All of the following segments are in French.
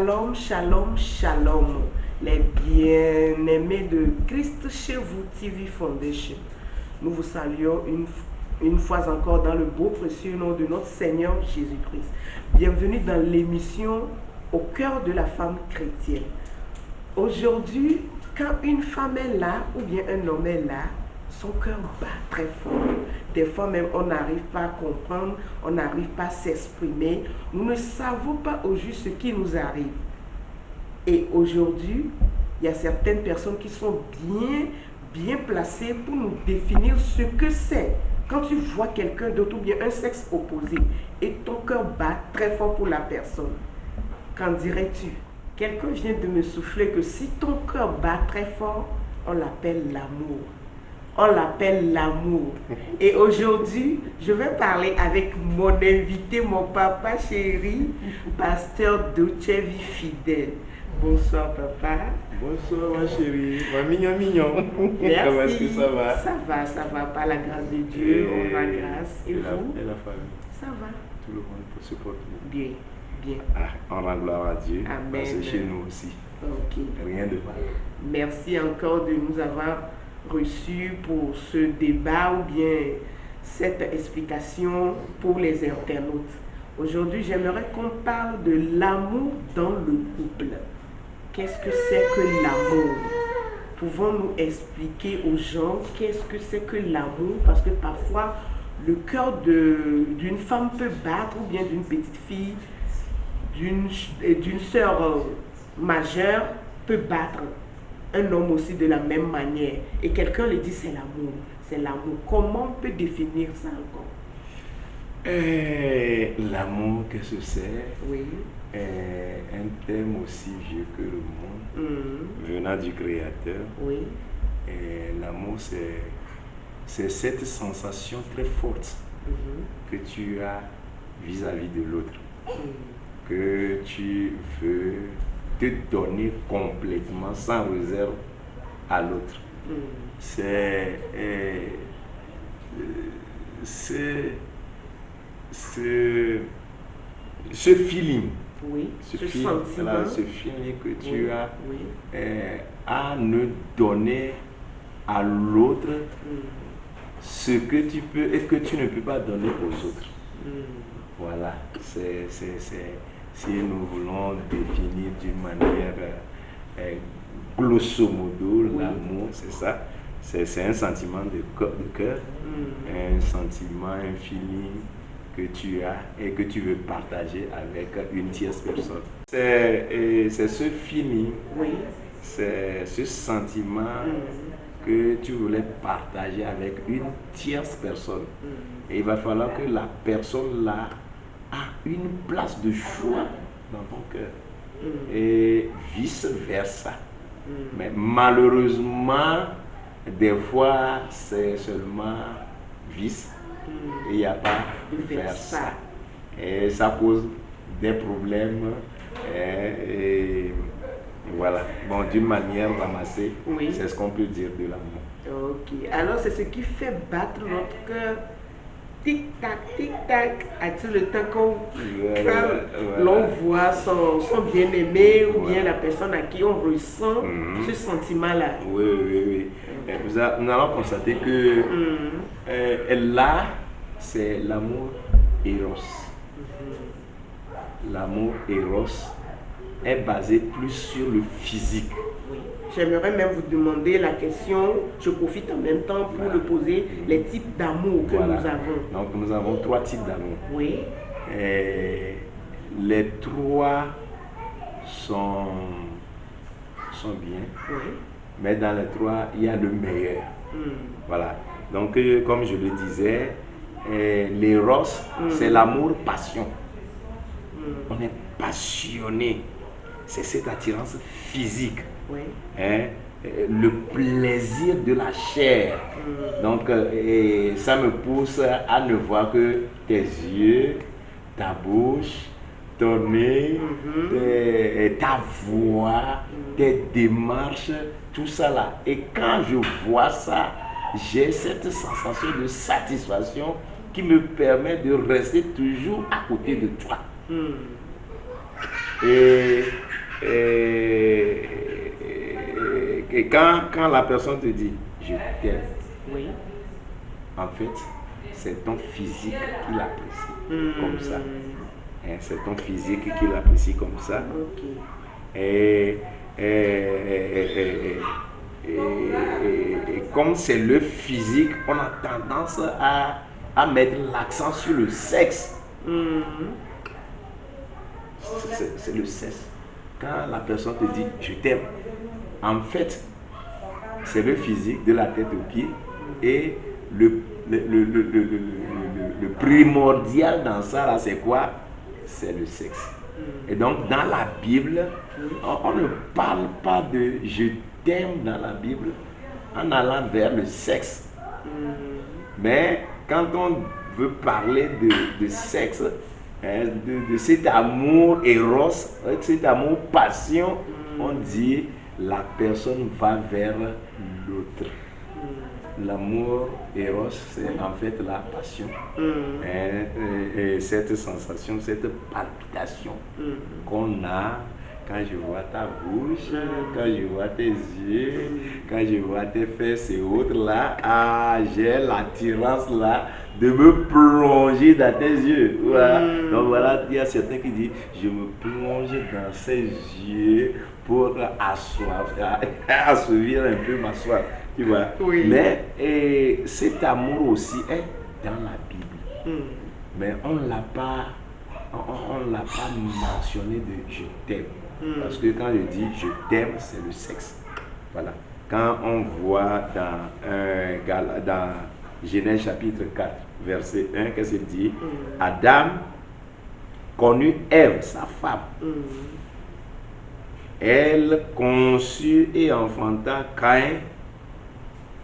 Shalom, shalom, shalom, les bien-aimés de Christ chez vous TV Foundation. Nous vous saluons une fois encore dans le beau précieux nom de notre Seigneur Jésus-Christ. Bienvenue dans l'émission Au cœur de la femme chrétienne. Aujourd'hui, quand une femme est là ou bien un homme est là, son cœur bat très fort. Des fois même, on n'arrive pas à comprendre, on n'arrive pas à s'exprimer. Nous ne savons pas au juste ce qui nous arrive. Et aujourd'hui, il y a certaines personnes qui sont bien placées pour nous définir ce que c'est. Quand tu vois quelqu'un d'autre ou bien un sexe opposé et ton cœur bat très fort pour la personne, qu'en dirais-tu? Quelqu'un vient de me souffler que si ton cœur bat très fort, on l'appelle l'amour. On l'appelle l'amour. Et aujourd'hui, je vais parler avec mon invité, mon papa chéri, pasteur Ducevi Fidèle. Bonsoir papa. Bonsoir ma chérie, ma mignon. Merci. Comment est-ce que ça va? Ça va, par la grâce de Dieu, on rend grâce. Et vous? Et la famille? Ça va. Tout le monde se porte bien. Bien. On rend gloire à Dieu. Amen. Parce que chez nous aussi. Ok. Rien de mal. Merci encore de nous avoir reçus pour ce débat ou bien cette explication pour les internautes. Aujourd'hui, j'aimerais qu'on parle de l'amour dans le couple. Qu'est-ce que c'est que l'amour? Pouvons-nous expliquer aux gens qu'est-ce que c'est que l'amour? Parce que parfois, le cœur d'une femme peut battre, ou bien d'une petite fille, d'une sœur majeure peut battre. Un homme aussi de la même manière. Et quelqu'un lui dit c'est l'amour. C'est l'amour. Comment on peut définir ça encore? L'amour, qu'est-ce que c'est? Oui. Un thème aussi vieux que le monde, venant du Créateur. Oui. L'amour, c'est cette sensation très forte que tu as vis-à-vis de l'autre. Que tu veux te donner complètement, sans réserve, à l'autre. Ce feeling, Oui. ce feeling que tu as à ne donner à l'autre ce que tu peux et que tu ne peux pas donner aux autres. Voilà, si nous voulons définir d'une manière grosso modo, l'amour, c'est ça. C'est un sentiment de cœur, un sentiment, un feeling que tu as et que tu veux partager avec une tierce personne. C'est ce feeling, c'est ce sentiment que tu voulais partager avec une tierce personne. Et il va falloir que la personne là a une place de choix dans ton cœur et vice versa. Mais malheureusement, des fois c'est seulement vice et il n'y a pas versa. Et ça pose des problèmes et voilà. Bon, d'une manière ramassée, c'est ce qu'on peut dire de l'amour. Ok. Alors c'est ce qui fait battre notre cœur. Tic-tac, tic-tac. As-tu le temps quand l'on voit son bien-aimé ou bien la personne à qui on ressent ce sentiment-là? Oui. Nous allons constater que là, c'est l'amour Eros. L'amour Eros est basé plus sur le physique. Oui. J'aimerais même vous demander la question, je profite en même temps pour le poser, les types d'amour que nous avons. Donc nous avons 3 types d'amour. Oui. Les 3 sont bien. Oui. Mais dans les 3, il y a le meilleur. Voilà. Donc comme je le disais, l'éros, c'est l'amour passion. On est passionné. C'est cette attirance physique. Oui. Le plaisir de la chair. Donc, ça me pousse à ne voir que tes yeux, ta bouche, ton nez, ta voix, tes démarches, tout ça là. Et quand je vois ça, j'ai cette sensation de satisfaction qui me permet de rester toujours à côté de toi. Et et quand la personne te dit je t'aime, Oui. en fait, c'est ton physique qui l'apprécie comme ça. Hein, c'est ton physique qui l'apprécie comme ça. Ok. Et, et- et- et comme c'est le physique, on a tendance à mettre l'accent sur le sexe. C'est le sexe. Quand la personne te dit je t'aime, en fait, c'est le physique de la tête aux pieds et le primordial dans ça, là, c'est quoi? C'est le sexe. Et donc, dans la Bible, on ne parle pas de je t'aime dans la Bible en allant vers le sexe. Mais quand on veut parler de sexe, hein, de cet amour éros, cet amour passion, on dit la personne va vers l'autre. L'amour éros, c'est en fait la passion. Et cette sensation, cette palpitation qu'on a quand je vois ta bouche, quand je vois tes yeux, quand je vois tes fesses et autres là, j'ai l'attirance là de me plonger dans tes yeux. Voilà. Donc voilà, il y a certains qui disent, je me plonge dans ses yeux pour assouvir un peu ma soif. Tu vois. Oui. Mais cet amour aussi est dans la Bible. Mais on ne l'a pas mentionné de je t'aime. Parce que quand je dis je t'aime, c'est le sexe. Voilà. Quand on voit dans Genèse chapitre 4, verset 1, qu'est-ce qu'il dit? Adam connut Ève, sa femme. Elle conçut et enfanta Caïn.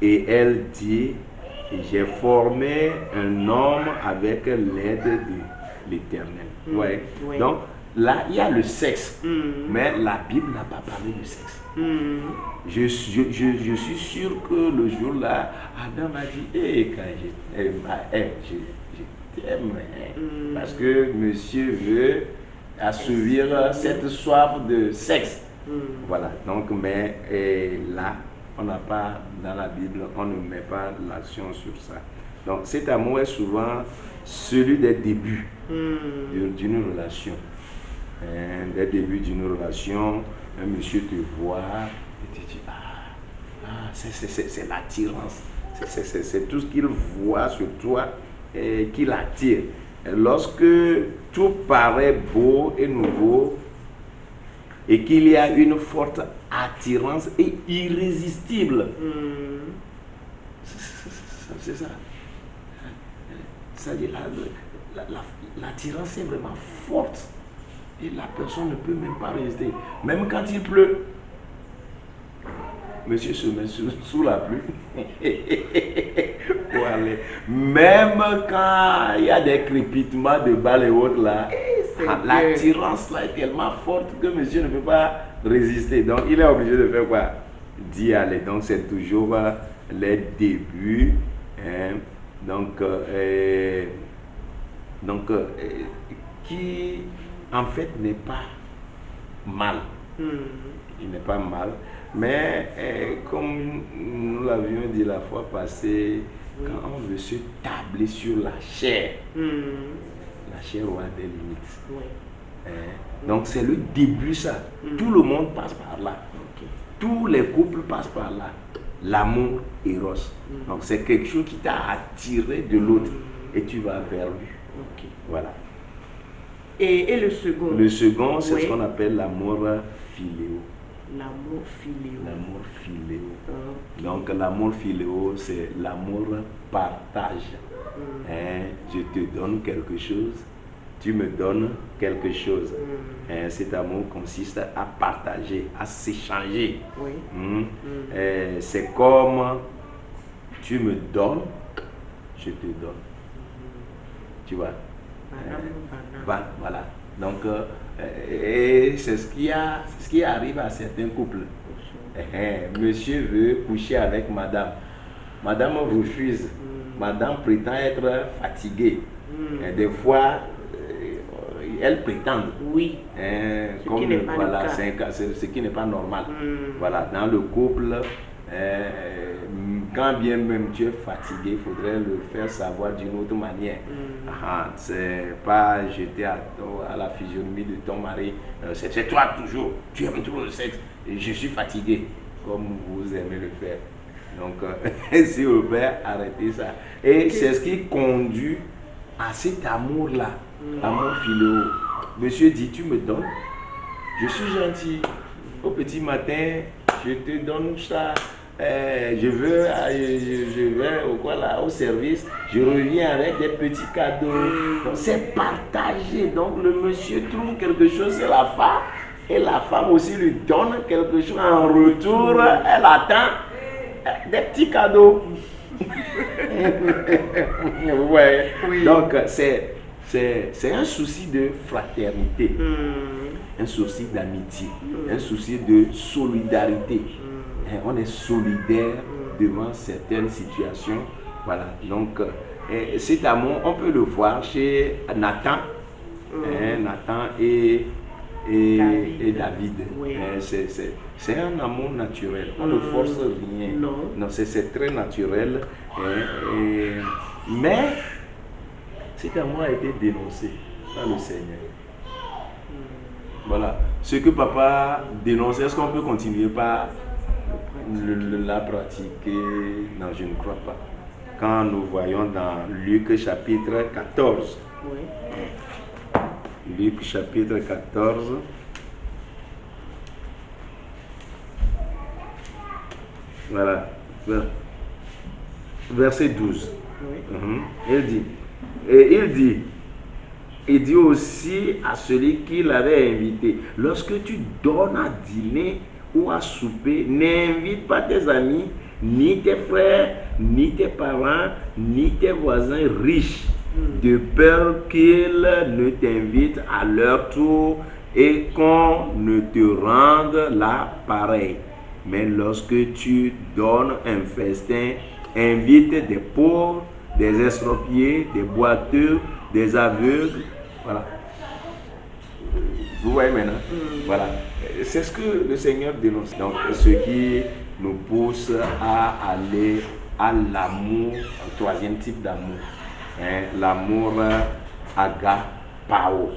Et elle dit, j'ai formé un homme avec l'aide de l'Éternel. Ouais. Oui. Donc là, il y a le sexe, mais la Bible n'a pas parlé du sexe. Je suis sûr que le jour-là, Adam a dit, quand je t'aime, parce que monsieur veut assouvir cette soif de sexe. Voilà, donc, mais là, on n'a pas, dans la Bible, on ne met pas l'action sur ça. Donc cet amour est souvent celui des débuts d'une relation. Des débuts d'une relation, un monsieur te voit et te dit, c'est l'attirance. C'est tout ce qu'il voit sur toi et qui l'attire. Lorsque tout paraît beau et nouveau, et qu'il y a une forte attirance et irrésistible. C'est ça. C'est-à-dire l'attirance est vraiment forte et la personne ne peut même pas résister. Même quand il pleut, monsieur se met sous la pluie pour aller. Même quand il y a des crépitements de balles et autres là, l'attirance là est tellement forte que monsieur ne peut pas résister. Donc il est obligé de faire quoi? D'y aller. Donc c'est toujours les débuts. Hein. Donc qui en fait n'est pas mal. Il n'est pas mal. Mais comme nous l'avions dit la fois passée, quand on veut se tabler sur la chair, la chair aura des limites. Donc c'est le début ça. Tout le monde passe par là. Tous les couples passent par là. L'amour éros. Donc c'est quelque chose qui t'a attiré de l'autre et tu vas vers lui. Voilà. Et le second? Le second, c'est ce qu'on appelle l'amour philéo. L'amour philéo. L'amour philéo. Donc l'amour philéo, c'est l'amour partage. Je te donne quelque chose, tu me donnes quelque chose. Cet amour consiste à partager, à s'échanger. C'est comme tu me donnes, je te donne. Tu vois? Voilà. Donc, c'est ce qui arrive à certains couples. Monsieur veut coucher avec madame. Madame refuse. Madame prétend être fatiguée. Et des fois, elles prétendent. Oui. Ce qui n'est pas le cas. C'est ce qui n'est pas normal. Voilà, dans le couple, quand bien même tu es fatigué, il faudrait le faire savoir d'une autre manière. C'est pas jeter à la physionomie de ton mari, c'est toi toujours, tu aimes toujours le sexe, et je suis fatigué, comme vous aimez le faire. Donc, s'il vous plaît, arrêtez ça. Et c'est ce qui conduit à cet amour-là, l'amour philéo. Monsieur dit, tu me donnes, je suis gentil. Au petit matin, je te donne ça. Je vais au service, je reviens avec des petits cadeaux. Donc c'est partagé. Donc le monsieur trouve quelque chose, c'est la femme. Et la femme aussi lui donne quelque chose en retour. Elle attend des petits cadeaux. Ouais. Oui. Donc c'est un souci de fraternité, un souci d'amitié, un souci de solidarité. On est solidaire devant certaines situations. Voilà. Donc cet amour, on peut le voir chez Nathan, Nathan et David. Oui. C'est un amour naturel. On ne force rien. Non, c'est très naturel. Mais cet amour a été dénoncé par le Seigneur. Voilà. Ce que papa dénonce, est-ce qu'on peut continuer par la pratiquer? Non, je ne crois pas. Quand nous voyons dans Luc chapitre 14. Oui. Luc chapitre 14. Voilà. Verset 12. Oui. Il dit aussi à celui qui l'avait invité, lorsque tu donnes à dîner ou à souper, n'invite pas tes amis, ni tes frères, ni tes parents, ni tes voisins riches, de peur qu'ils ne t'invitent à leur tour et qu'on ne te rende là pareil. Mais lorsque tu donnes un festin, invite des pauvres, des estropiés, des boiteux, des aveugles. Voilà. Vous voyez maintenant? Voilà. C'est ce que le Seigneur dénonce. Donc, ce qui nous pousse à aller à l'amour, au troisième type d'amour. L'amour agapao.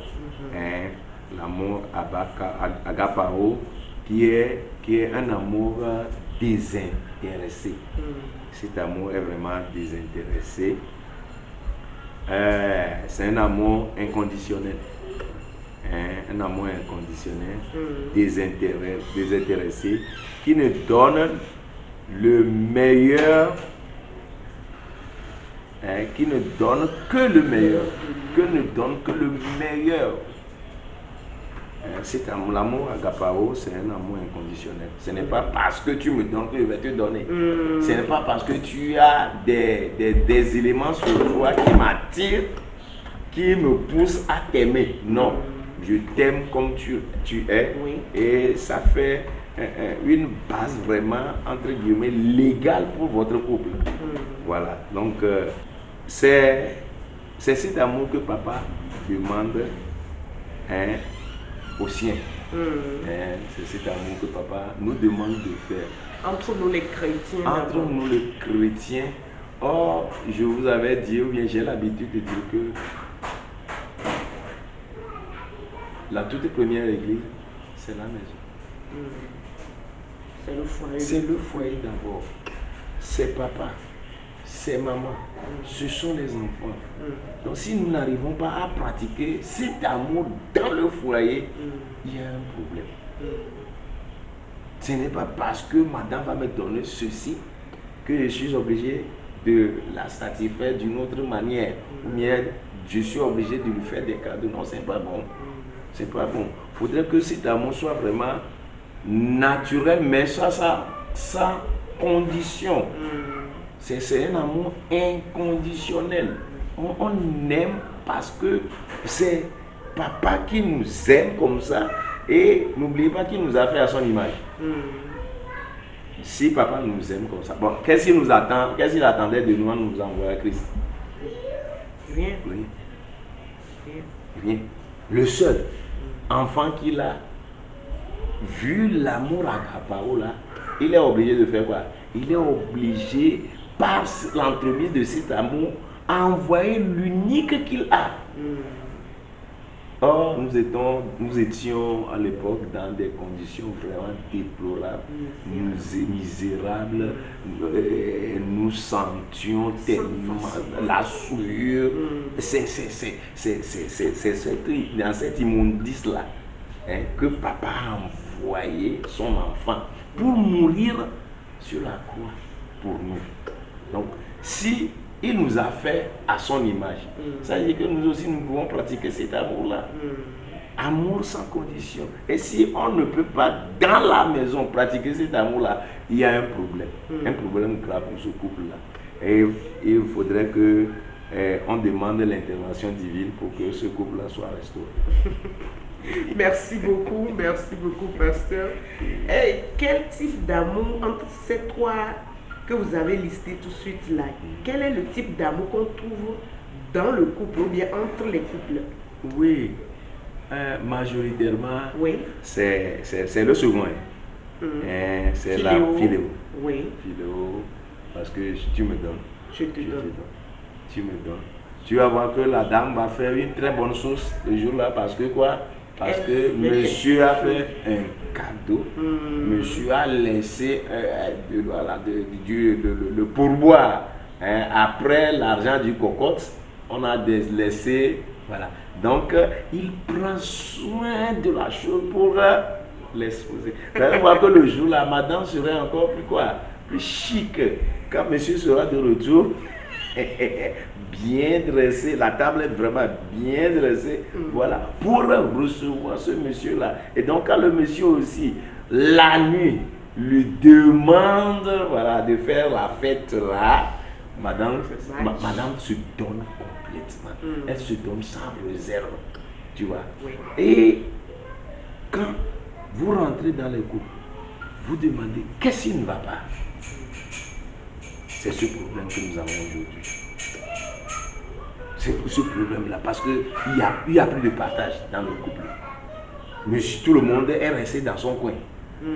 L'amour agapao qui est un amour désintéressé. Cet amour est vraiment désintéressé. C'est un amour inconditionnel. Un amour inconditionnel, désintéressé, qui ne donne le meilleur, qui ne donne que le meilleur, C'est l'amour agapao, c'est un amour inconditionnel. Ce n'est pas parce que tu me donnes que je vais te donner. Ce n'est pas parce que tu as des éléments sur toi qui m'attirent, qui me poussent à t'aimer. Non. Je t'aime comme tu es. Oui. Et ça fait une base vraiment, entre guillemets, légale pour votre couple. Voilà. Donc, c'est cet amour que papa demande aux siens. C'est cet amour que papa nous demande de faire. Entre nous les chrétiens. Entre nous les chrétiens. Or, je vous avais dit, ou bien j'ai l'habitude de dire que la toute première église, c'est la maison. C'est le foyer. C'est le foyer d'abord. C'est papa, c'est maman, ce sont les enfants. Donc si nous n'arrivons pas à pratiquer cet amour dans le foyer, il y a un problème. Ce n'est pas parce que madame va me donner ceci que je suis obligé de la satisfaire d'une autre manière. Ou bien je suis obligé de lui faire des cadeaux. Non, c'est pas bon. C'est pas bon. Il faudrait que cet amour soit vraiment naturel, mais ça sans condition. C'est un amour inconditionnel. On aime parce que c'est papa qui nous aime comme ça. Et n'oubliez pas qu'il nous a fait à son image. Si papa nous aime comme ça, bon, qu'est-ce qu'il nous attend? Qu'est-ce qu'il attendait de nous en nous envoyant à Christ? Rien. Rien. Le seul enfant qu'il a, vu l'amour agapao là, il est obligé de faire quoi? Il est obligé, par l'entremise de cet amour, à envoyer l'unique qu'il a. Or, nous étions à l'époque dans des conditions vraiment déplorables, misérables, nous sentions tellement la souillure. C'est dans cette immondice-là que papa a envoyé son enfant pour mourir sur la croix pour nous. Donc, si il nous a fait à son image, ça veut dire que nous aussi nous pouvons pratiquer cet amour-là. Amour sans condition. Et si on ne peut pas dans la maison pratiquer cet amour-là, il y a un problème grave pour ce couple-là. Et il faudrait que on demande l'intervention divine pour que ce couple-là soit restauré. Merci beaucoup, pasteur. Et quel type d'amour entre ces trois que vous avez listés tout de suite là, quel est le type d'amour qu'on trouve dans le couple ou bien entre les couples? Oui, majoritairement, oui. C'est le second. C'est la philéo. Oui. Philéo, parce que tu me donnes. Je te donne. Tu me donnes. Tu vas voir que la dame va faire une très bonne sauce le jour-là, parce que quoi? Parce que monsieur a fait un cadeau, monsieur a laissé le pourboire. Après l'argent du cocotte, on a laissé, voilà. Donc, il prend soin de la chose pour l'exposer. Vous allez voir que le jour, la madame serait encore plus chic. Quand monsieur sera de retour, bien dressé, la table est vraiment bien dressée, voilà, pour recevoir ce monsieur-là. Et donc, quand le monsieur aussi, la nuit, lui demande, voilà, de faire la fête là, madame se donne complètement. Elle se donne sans réserve, tu vois. Oui. Et quand vous rentrez dans les couples, vous demandez qu'est-ce qui ne va pas. C'est ce problème que nous avons aujourd'hui. C'est ce problème-là, parce qu'il n'y a plus de partage dans le couple. Mais tout le monde est resté dans son coin.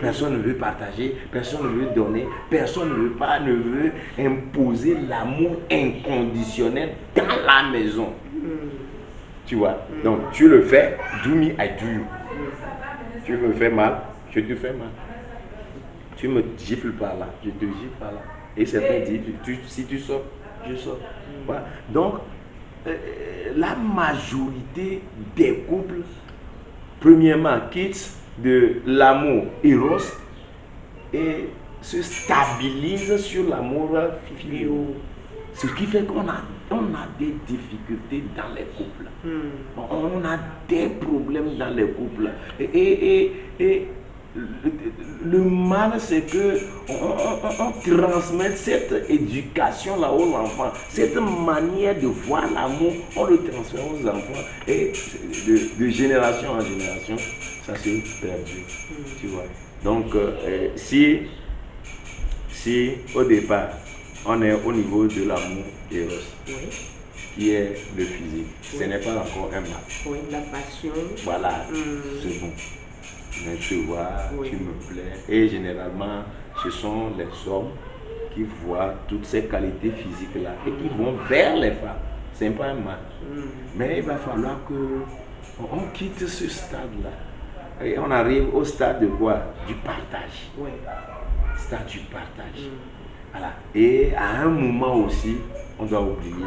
Personne ne veut partager, personne ne veut donner, personne ne veut imposer l'amour inconditionnel dans la maison. Tu vois? Donc tu le fais, do me, I do you. Tu me fais mal, je te fais mal. Tu me gifles par là, je te gifle par là. Et certains disent, si tu sors, je sors. Voilà. Donc, la majorité des couples, premièrement, quittent de l'amour éros et se stabilisent sur l'amour philéo. Ce qui fait qu'on a des difficultés dans les couples. On a des problèmes dans les couples. Et le mal, c'est que on transmet cette éducation-là aux enfants, cette manière de voir l'amour, on le transmet aux enfants. Et de génération en génération, ça se perd. Tu vois. Donc, si au départ, on est au niveau de l'amour éros, qui est le physique, ce n'est pas encore un mal. Oui, la passion. Voilà, c'est bon. Mais tu vois, tu me plais. Et généralement, ce sont les hommes qui voient toutes ces qualités physiques-là et qui vont vers les femmes. Ce n'est pas un mal. Mais il va falloir qu'on quitte ce stade-là. Et on arrive au stade de quoi? Du partage. Stade du partage. Voilà. Et à un moment aussi, on doit oublier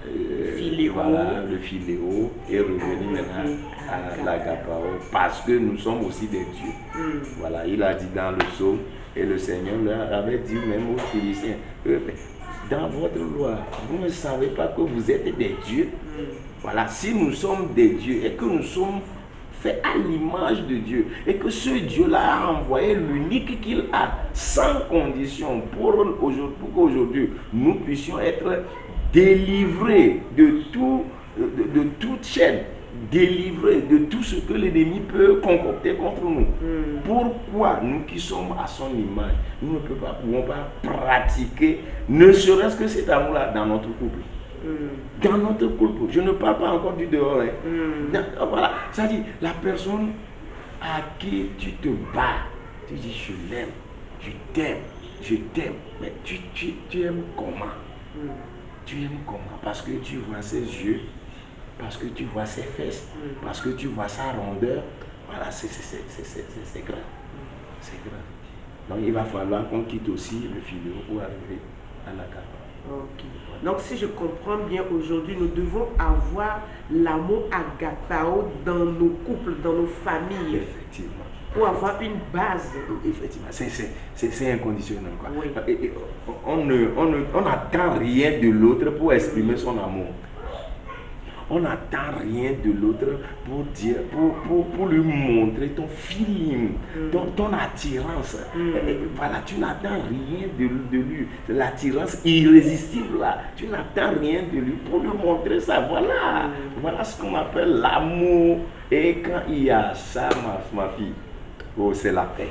le philéo et revenir maintenant à l'agapao, parce que nous sommes aussi des dieux. Voilà, il a dit dans le psaume, et le Seigneur leur avait dit même aux Philistins, dans votre loi, vous ne savez pas que vous êtes des dieux. Voilà, si nous sommes des dieux et que nous sommes faits à l'image de Dieu, et que ce Dieu-là a envoyé l'unique qu'il a, sans condition, pour qu'aujourd'hui nous puissions être délivrés de toute chaîne, délivrés de tout ce que l'ennemi peut concocter contre nous. Pourquoi nous qui sommes à son image, nous ne pouvons pas pratiquer, ne serait-ce que cet amour-là dans notre couple? Dans notre couple, je ne parle pas encore du dehors. Voilà, ça dit, la personne à qui tu te bats, tu dis je l'aime, je t'aime, mais tu aimes comment? Tu aimes comment? Parce que tu vois ses yeux, parce que tu vois ses fesses, parce que tu vois sa rondeur. Voilà, c'est grave. C'est grave. Donc il va falloir qu'on quitte aussi le philo pour arriver à la carte. Ok. Donc si je comprends bien, aujourd'hui nous devons avoir l'amour agapao dans nos couples, dans nos familles. Effectivement. Pour avoir une base. Effectivement, c'est inconditionnel, quoi. Oui. Et on n'attend rien de l'autre pour exprimer son amour. On n'attend rien de l'autre pour dire, pour lui montrer ton feeling, ton attirance. Voilà, tu n'attends rien de lui. L'attirance irrésistible là. Tu n'attends rien de lui pour lui montrer ça. Voilà. Voilà ce qu'on appelle l'amour. Et quand il y a ça, ma fille, oh, c'est la paix.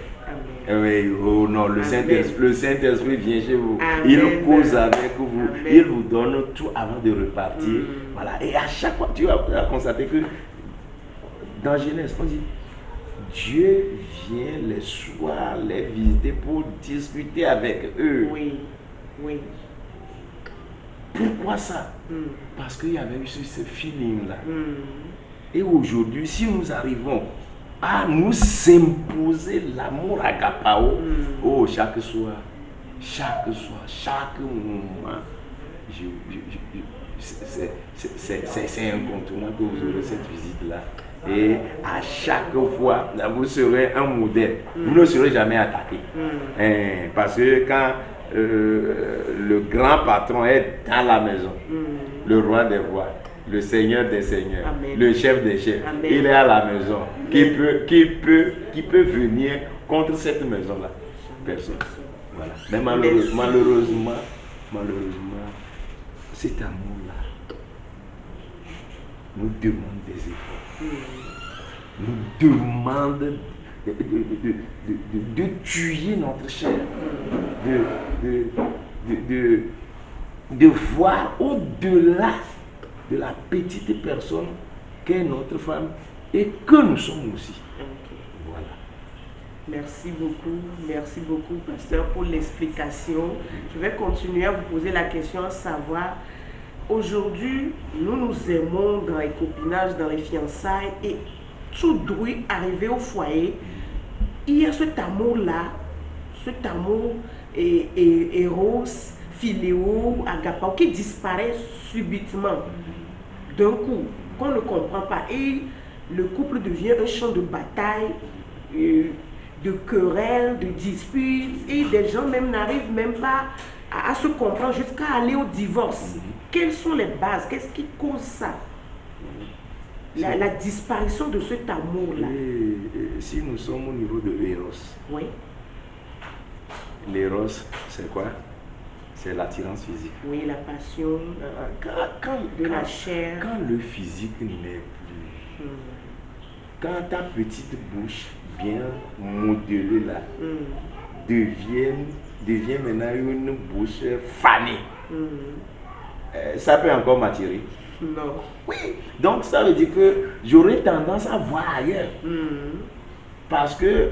Oui, oh non, le Saint-Esprit vient chez vous. Amen. Il cause avec vous. Amen. Il vous donne tout avant de repartir. Voilà. Et à chaque fois, tu vas constater que dans Genèse, on dit Dieu vient les soirs, les visiter pour discuter avec eux. Oui, oui. Pourquoi ça? Parce qu'il y avait eu ce feeling-là. Et aujourd'hui, si nous arrivons à nous imposer l'amour agapao, oh, chaque soir, chaque moment, c'est incontournable que vous aurez cette visite-là. Et à chaque fois, vous serez un modèle. Vous ne serez jamais attaqué. Parce que quand le grand patron est dans la maison, le roi des rois, le Seigneur des seigneurs, Amen. Le chef des chefs, Amen. Il est à la maison. Qui peut venir contre cette maison-là? Personne. Voilà. Mais malheureusement, cet amour-là nous demande des efforts. Nous demande de tuer notre chair, de voir au-delà de la petite personne qu'est notre femme et que nous sommes aussi. Voilà. Merci beaucoup, pasteur, pour l'explication. Je vais continuer à vous poser la question, à savoir, aujourd'hui, nous nous aimons dans les copinages, dans les fiançailles, et tout doit arriver au foyer. Il y a cet amour-là, cet amour éros, philéo, agapao, qui disparaît subitement, d'un coup, qu'on ne comprend pas. Et le couple devient un champ de bataille, de querelles, de disputes, et des gens même n'arrivent même pas à se comprendre jusqu'à aller au divorce. Quelles sont les bases? Qu'est-ce qui cause ça? La disparition de cet amour-là. Si nous sommes au niveau de l'éros, oui. L'éros, c'est quoi? C'est l'attirance physique. Oui, la passion de la chair. Quand le physique n'est plus, quand ta petite bouche bien modelée là, devient maintenant une bouche fanée, ça peut encore m'attirer. Non. Oui, donc ça veut dire que j'aurais tendance à voir ailleurs. Parce que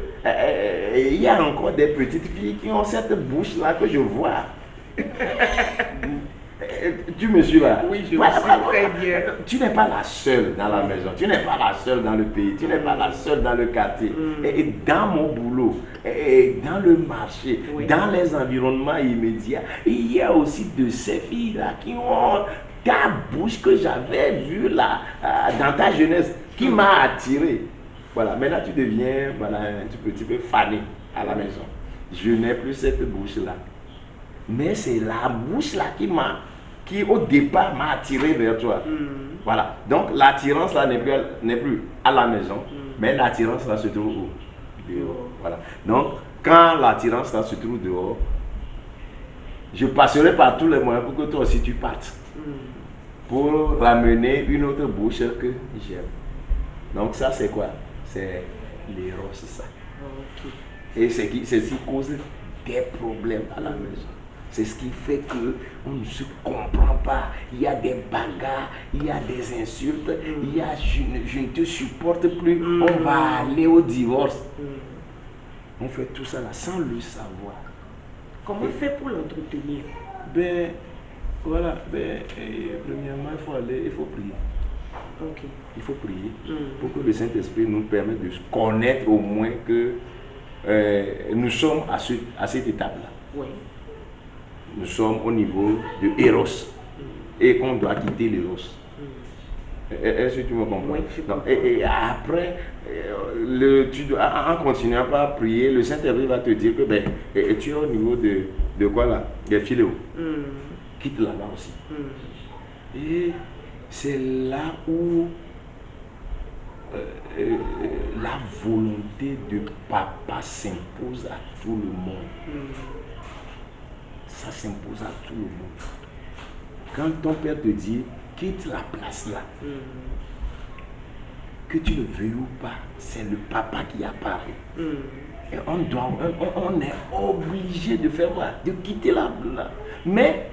il y a encore des petites filles qui ont cette bouche-là que je vois. Tu me suis là? Oui, je me suis très bien. Tu n'es pas la seule dans la maison, tu n'es pas la seule dans le pays, tu n'es pas la seule dans le quartier. Et dans mon boulot, et dans le marché, dans les environnements immédiats, il y a aussi de ces filles-là qui ont ta bouche que j'avais vue là, dans ta jeunesse, qui m'a attiré. Voilà, maintenant tu deviens un petit peu fané à la maison. Je n'ai plus cette bouche-là. Mais c'est la bouche-là qui au départ m'a attiré vers toi. Voilà, donc l'attirance là n'est plus à la maison, mais l'attirance là se trouve où? Dehors. Voilà, donc quand l'attirance là se trouve dehors, je passerai par tous les moyens pour que toi aussi tu partes. Pour ramener une autre bouche que j'aime. Donc ça c'est quoi? C'est l'éros, ça. Et c'est ce qui cause des problèmes à la maison. C'est ce qui fait qu'on ne se comprend pas. Il y a des bagarres, il y a des insultes, il y a je ne te supporte plus, on va aller au divorce. On fait tout ça là sans le savoir. Comment faire pour l'entretenir? Ben, voilà, premièrement, il faut prier. Ok. Il faut prier pour que le Saint-Esprit nous permette de connaître au moins que nous sommes à cette étape-là. Oui. Nous sommes au niveau de Eros et qu'on doit quitter l'Eros. Est-ce que tu me comprends? Oui, je comprends. Et après, en continuant à prier, le Saint-Esprit va te dire que tu es au niveau de quoi là? Des filéos. Quitte là-bas aussi. Et c'est là où la volonté de papa s'impose à tout le monde. Ça s'impose à tout le monde. Quand ton père te dit, quitte la place là, que tu le veuilles ou pas, c'est le papa qui apparaît. Et on est obligé de faire quoi? De quitter là. Mais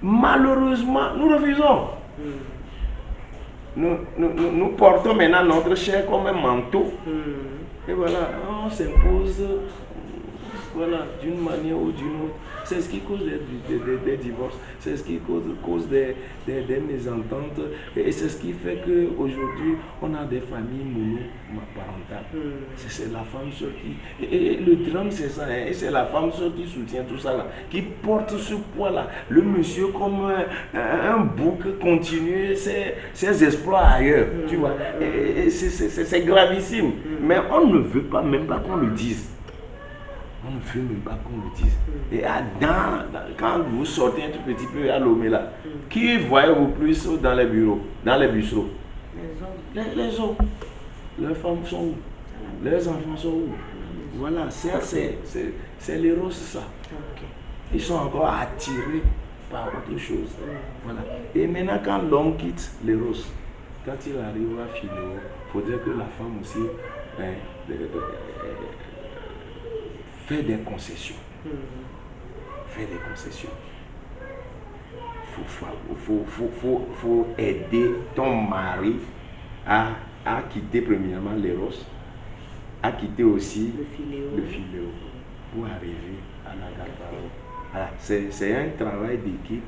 malheureusement, nous refusons. Nous portons maintenant notre chair comme un manteau. Et voilà, on s'impose d'une manière ou d'une autre. C'est ce qui cause des divorces, c'est ce qui cause des mésententes. Et c'est ce qui fait qu'aujourd'hui, on a des familles monoparentales. C'est la femme seule qui... Et le drame, c'est ça. Et c'est la femme seule qui soutient tout ça, là, qui porte ce poids-là. Le monsieur, comme un bouc, continue ses exploits ailleurs. Tu vois. Et c'est gravissime. Mais on ne veut pas, même pas qu'on le dise. On ne veut même pas qu'on le dise. Et quand vous sortez un tout petit peu à Lomé là, qui voyez-vous plus dans les bureaux, dans les bistrots? Les hommes. Leurs femmes sont où? Leurs enfants sont où? Voilà, c'est l'héros, ça. Ils sont encore attirés par autre chose. Voilà. Et maintenant, quand l'homme quitte l'héros, quand il arrive à Philéo, il faudrait que la femme aussi fait des concessions. Fait des concessions. Faut aider ton mari à quitter premièrement l'éros, à quitter aussi le filéo pour arriver à la gabara. Voilà, c'est un travail d'équipe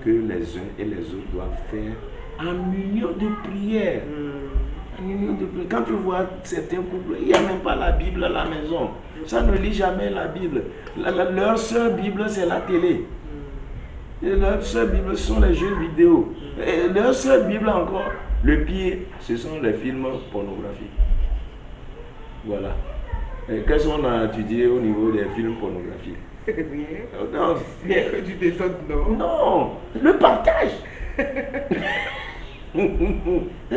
que les uns et les autres doivent faire en union de prière. Quand tu vois certains couples, il n'y a même pas la Bible à la maison. Ça ne lit jamais la Bible. Leur seule Bible, c'est la télé. Et leur seule Bible, ce sont les jeux vidéo. Et leur seule Bible encore, le pire, ce sont les films pornographiques. Voilà. Qu'est-ce qu'on a étudié au niveau des films pornographiques? Rien. Non. Rien que du désordre, non. Non, le partage.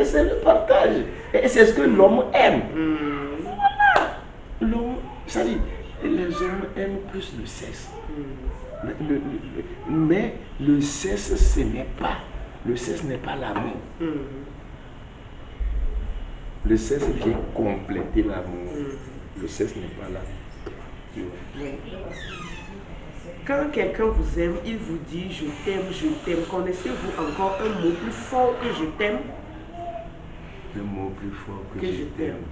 C'est le partage. Et c'est ce que l'homme aime. Voilà. L'homme, ça dit, les hommes aiment plus le sexe. Mais le sexe, ce n'est pas. Le sexe n'est pas l'amour. Le sexe vient compléter l'amour. Le sexe n'est pas l'amour. Quand quelqu'un vous aime, il vous dit je t'aime, je t'aime. Connaissez-vous encore un mot plus fort que je t'aime? Le mot plus fort que je t'aime.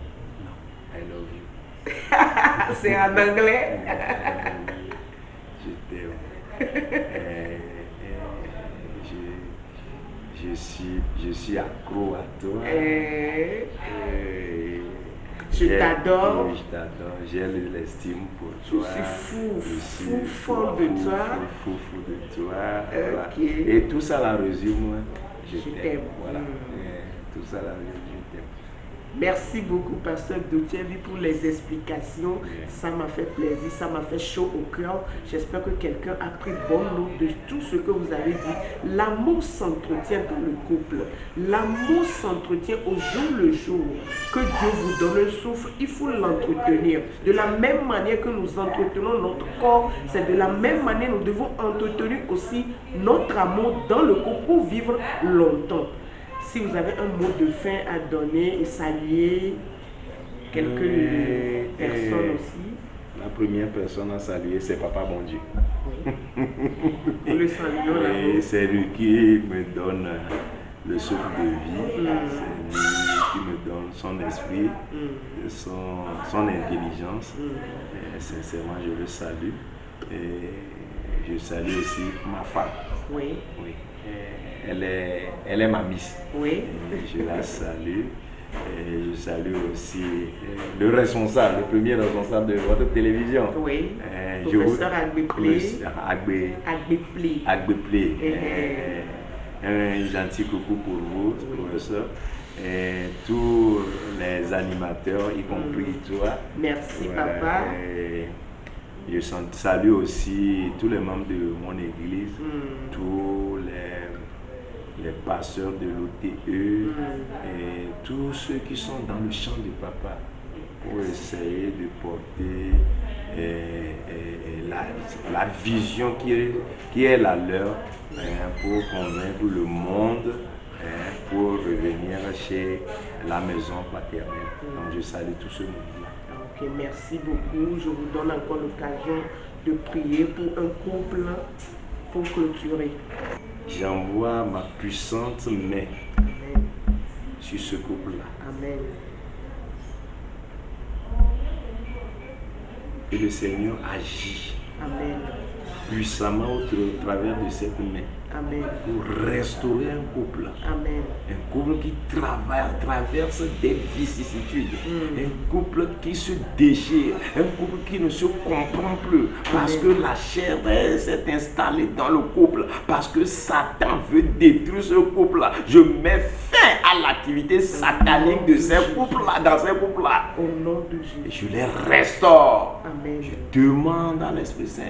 Non, I love you. C'est en anglais. Je t'aime. Je suis accro à toi. Je t'adore. Je t'adore. J'ai l'estime pour toi. Je suis fou de toi. Fou de toi. Voilà. Okay. Et tout ça la résume. Je t'aime. Voilà. Tout ça la résume. Je t'aime. Merci beaucoup, Pasteur Doutchevi, pour les explications. Ça m'a fait plaisir, ça m'a fait chaud au cœur. J'espère que quelqu'un a pris bonne note de tout ce que vous avez dit. L'amour s'entretient dans le couple. L'amour s'entretient au jour le jour. Que Dieu vous donne le souffle, il faut l'entretenir. De la même manière que nous entretenons notre corps, c'est de la même manière que nous devons entretenir aussi notre amour dans le couple pour vivre longtemps. Si vous avez un mot de fin à donner et saluer quelques personnes aussi. La première personne à saluer, c'est Papa Bon Dieu. Oui. Nous le saluons là. Et c'est lui qui me donne le souffle de vie. C'est lui qui me donne son esprit, son intelligence. Et sincèrement, je le salue. Et je salue aussi ma femme. Oui. Oui. Elle est ma miss. Oui. Et je la salue. Et je salue aussi le responsable, le premier responsable de votre télévision. Oui. Professeur Agbeplé. Un gentil coucou pour vous, professeur. Et tous les animateurs, y compris toi. Merci, papa. Je salue aussi tous les membres de mon église, tous les pasteurs de l'OTE et tous ceux qui sont dans le champ de papa pour essayer de porter la vision qui est la leur pour convaincre le monde pour revenir chez la maison paternelle. Donc je salue tout ce monde-là. Ok, merci beaucoup. Je vous donne encore l'occasion de prier pour un couple pour clôturer. J'envoie ma puissante main sur ce couple-là. Amen. Et le Seigneur agit Amen. puissamment au travers de cette main. Amen. Pour restaurer un couple. Amen. Un couple qui traverse des vicissitudes. Un couple qui se déchire. Un couple qui ne se comprend plus. Parce que la chair s'est installée dans le couple. Parce que Satan veut détruire ce couple-là. Je mets fin à l'activité satanique de ces couples-là, dans ces couples-là. Au nom de Jésus. Et je les restaure. Amen. Je demande à l'Esprit Saint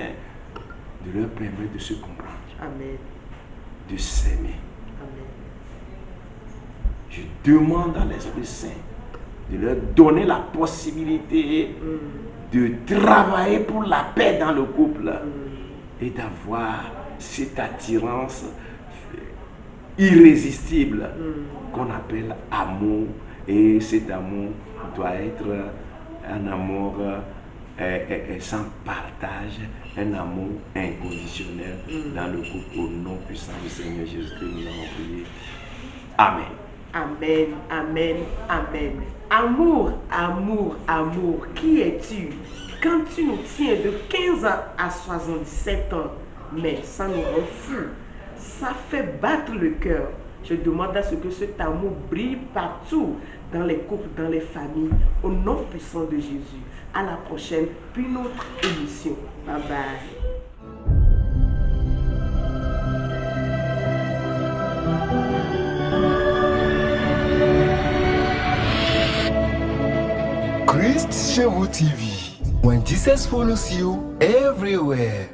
de leur permettre de se comprendre. Amen. De s'aimer. Amen. Je demande à l'Esprit Saint de leur donner la possibilité de travailler pour la paix dans le couple et d'avoir cette attirance irrésistible qu'on appelle amour. Et cet amour doit être un amour sans partage, un amour inconditionnel dans le couple. Au nom puissant du Seigneur Jésus-Christ, nous avons prié. Amen. Amen, amen, amen. Amour, amour, amour, qui es-tu? Quand tu nous tiens de 15 ans à 77 ans, mais ça nous rend fous, ça fait battre le cœur. Je demande à ce que cet amour brille partout, dans les couples, dans les familles, au nom puissant de Jésus. À la prochaine, puis notre émission. Bye bye. Christ chez vous TV. When Jesus follows you everywhere.